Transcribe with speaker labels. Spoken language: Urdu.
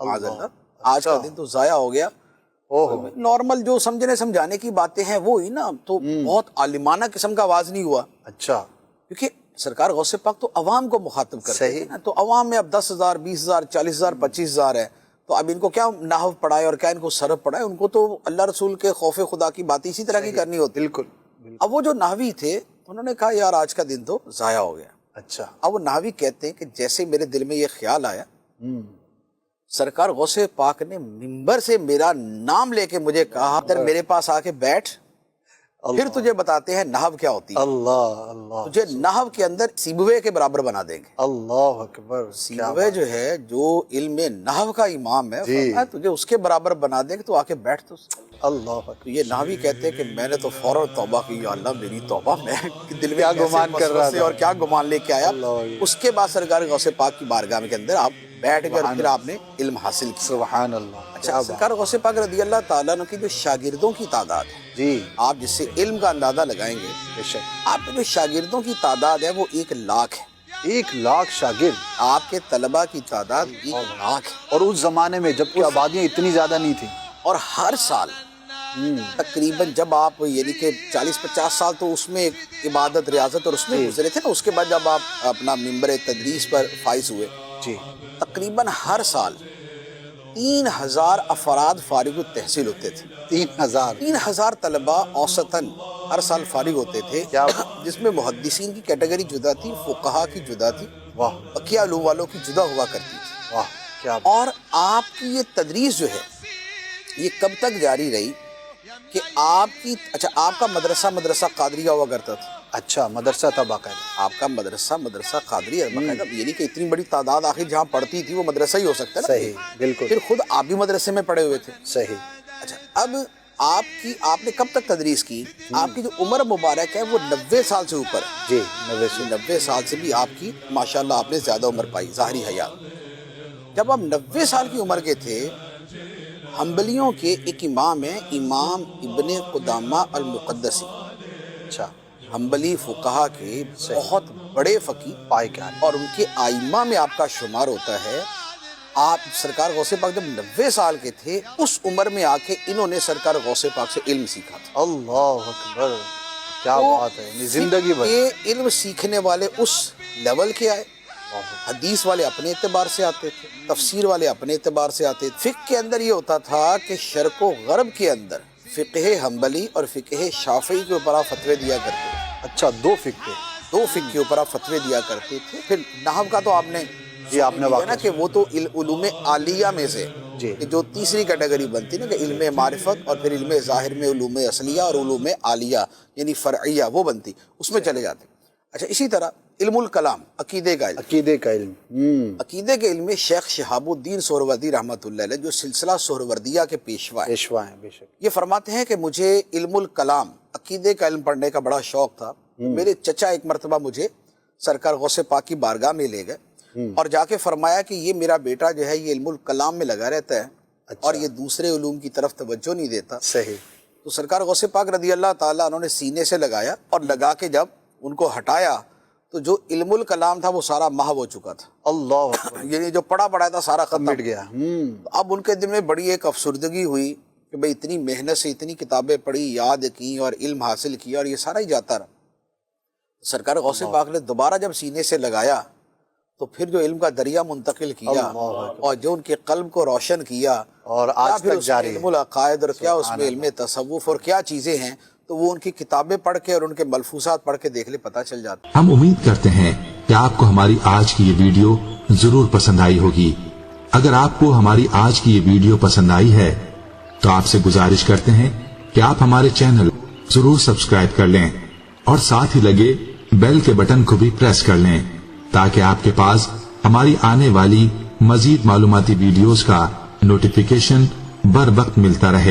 Speaker 1: آج کا دن تو ضائع ہو گیا. نارمل جو سمجھنے سمجھانے کی باتیں ہیں وہ ہی نا, تو بہت عالمانہ قسم کا آواز نہیں ہوا.
Speaker 2: اچھا,
Speaker 1: کیونکہ سرکار غوث پاک تو عوام کو مخاطب کرتے ہیں نا, تو عوام میں اب 10,000 20,000 40,000 25,000 ہے, تو اب ان کو کیا نحو پڑھائے اور کیا ان کو صرف پڑھائے, ان کو تو اللہ رسول کے خوف خدا کی بات اسی طرح کی کرنی ہوتی.
Speaker 2: بالکل.
Speaker 1: اب وہ جو نحوی تھے انہوں نے کہا یار آج کا دن تو ضائع ہو گیا.
Speaker 2: اچھا,
Speaker 1: اب وہ نحوی کہتے ہیں کہ جیسے میرے دل میں یہ خیال آیا, سرکار غوث پاک نے منبر سے میرا نام لے کے مجھے کہا در میرے پاس آ کے بیٹھ, پھر تجھے بتاتے ہیں نحو کیا ہوتی ہے.
Speaker 2: اللہ اللہ,
Speaker 1: تجھے نحو کے اندر سیبوے کے برابر بنا دیں گے.
Speaker 2: اللہ اکبر.
Speaker 1: سیبوے جو ہے جو علم نحو کا امام ہے, تجھے اس کے برابر بنا دیں گے, تو آ کے بیٹھ. تو
Speaker 2: اللہ اکبر.
Speaker 1: یہ نحوی کہتے ہیں کہ میں نے تو فوراً توبہ کی, یا اللہ میری توبہ, میں دل میں
Speaker 2: کیا گمان کر رہا تھا
Speaker 1: اور کیا گمان لے کے آیا. اس کے بعد سرکار غوث پاک کی بارگاہ کے اندر آپ بیٹھ کر پھر آپ نے علم حاصل کیا.
Speaker 2: سبحان اللہ.
Speaker 1: اچھا, سرکار غوث پاک رضی اللہ تعالیٰ عنہ کی جو شاگردوں کی تعداد ہے,
Speaker 2: جی,
Speaker 1: آپ جس سے علم کا اندازہ لگائیں گے,
Speaker 2: بے شک,
Speaker 1: آپ کے جو شاگردوں کی تعداد ہے وہ 1,00,000 ہے.
Speaker 2: 1,00,000 شاگرد.
Speaker 1: آپ کے طلبہ کی تعداد 1,00,000 ہے.
Speaker 2: اور اس زمانے میں جب کہ آبادیاں اتنی زیادہ نہیں تھیں,
Speaker 1: اور ہر سال تقریباً جب آپ یعنی کہ 40-50 سال تو اس میں عبادت ریاضت اور اس میں گزرے تھے نا, اس کے بعد جب آپ اپنا ممبر تدریس پر فائز ہوئے,
Speaker 2: جی,
Speaker 1: تقریباً ہر سال 3,000 افراد فارغ التحصیل ہوتے تھے. 3,000 طلبہ اوسطاً ہر سال فارغ ہوتے تھے, جس میں محدثین کی کیٹیگری جدا تھی, فقہا کی جدا تھی, بقیہ علوم والوں کی جدا ہوا کرتی تھی.
Speaker 2: واہ, کیا.
Speaker 1: اور آپ کی یہ تدریس جو ہے یہ کب تک جاری رہی کہ آپ کی, اچھا آپ کا مدرسہ قادریہ ہوا کرتا تھا.
Speaker 2: اچھا, مدرسہ تھا باقاعدہ.
Speaker 1: آپ کا مدرسہ قادریہ باقاعدہ, یعنی کہ اتنی بڑی تعداد آخر جہاں پڑھتی تھی وہ مدرسہ ہی ہو سکتا ہے.
Speaker 2: صحیح, بالکل.
Speaker 1: پھر خود آپ بھی مدرسے میں پڑھے ہوئے تھے.
Speaker 2: صحیح.
Speaker 1: اچھا, اب آپ نے کب تک تدریس کی؟ آپ کی جو عمر مبارک ہے وہ 90 سال سے اوپر.
Speaker 2: جی,
Speaker 1: 90 سال سے بھی آپ کی ماشاءاللہ آپ نے زیادہ عمر پائی ظاہری حیات. جب آپ 90 سال کی عمر کے تھے, حنبلیوں کے ایک امام ہیں, امام ابن قدامہ المقدسی.
Speaker 2: اچھا,
Speaker 1: حنبلی فقہا کے بہت بڑے فقیہ
Speaker 2: پائے کیا,
Speaker 1: اور ان کے ائمہ میں آپ کا شمار ہوتا ہے. آپ سرکار غوث پاک جب 90 سال کے تھے, اس عمر میں آ کے انہوں نے سرکار غوث پاک سے علم سیکھا تھا.
Speaker 2: اللہ اکبر, کیا بات ہے. زندگی بھر
Speaker 1: یہ علم سیکھنے والے اس لیول کے آئے. حدیث والے اپنے اعتبار سے آتے تھے, تفسیر والے اپنے اعتبار سے آتے تھے. فقہ کے اندر یہ ہوتا تھا کہ شرق و غرب کے اندر فقہ حنبلی اور فقہ شافعی کے اوپر آپ فتوے دیا کرتے تھے.
Speaker 2: اچھا, دو فقہ
Speaker 1: کے اوپر آپ فتوے دیا کرتے تھے. پھر نحو کا تو آپ نے نا کہ وہ تو علوم عالیہ میں سے, کہ جو تیسری کیٹیگری بنتی نا کہ علم معرفت اور پھر علم ظاہر میں علوم اصلیہ اور علوم عالیہ یعنی فرعیہ وہ بنتی, اس میں چلے جاتے. اچھا, اسی طرح علم الکلام, عقیدے کا علم. عقیدے کے علم میں شیخ شہاب الدین سہروردی رحمۃ اللہ علیہ, جو سلسلہ سہروردیہ کے پیشوا ہیں,
Speaker 2: بے شک,
Speaker 1: یہ فرماتے ہیں کہ مجھے علم الکلام عقیدے کا علم پڑھنے کا بڑا شوق تھا. میرے چچا ایک مرتبہ مجھے سرکار غوث پاک کی بارگاہ میں لے گئے اور جا کے فرمایا کہ یہ میرا بیٹا جو ہے یہ علم الکلام میں لگا رہتا ہے اور یہ دوسرے علوم کی طرف توجہ نہیں دیتا.
Speaker 2: صحیح.
Speaker 1: تو سرکار غوث پاک رضی اللہ تعالیٰ انہوں نے سینے سے لگایا اور لگا کے جب ان کو ہٹایا تو جو علم الکلام تھا وہ سارا محو ہو چکا تھا.
Speaker 2: اللہ,
Speaker 1: یعنی جو پڑھا تھا سارا ختم
Speaker 2: مٹ گیا.
Speaker 1: اب ان کے دل میں بڑی ایک افسردگی ہوئی کہ بھئی اتنی محنت سے اتنی کتابیں پڑھی, یاد کی اور علم حاصل کیا اور یہ سارا ہی جاتا رہا. سرکار غوث پاک نے دوبارہ جب سینے سے لگایا تو پھر جو علم کا دریا منتقل کیا اور جو ان کے قلب کو روشن کیا,
Speaker 2: اور آج تک جاری ہے.
Speaker 1: علم العقائد اور کیا اس میں علم تصوف اور کیا چیزیں ہیں, تو وہ ان کی کتابیں پڑھ کے اور ان کے ملفوظات پڑھ کے دیکھ لے, پتہ چل جاتا.
Speaker 3: ہم امید کرتے ہیں کہ آپ کو ہماری آج کی یہ ویڈیو ضرور پسند آئی ہوگی. اگر آپ کو ہماری آج کی یہ ویڈیو پسند آئی ہے تو آپ سے گزارش کرتے ہیں کہ آپ ہمارے چینل ضرور سبسکرائب کر لیں اور ساتھ ہی لگے بیل کے بٹن کو بھی پریس کر لیں تاکہ آپ کے پاس ہماری آنے والی مزید معلوماتی ویڈیوز کا نوٹیفیکیشن بر وقت ملتا رہے.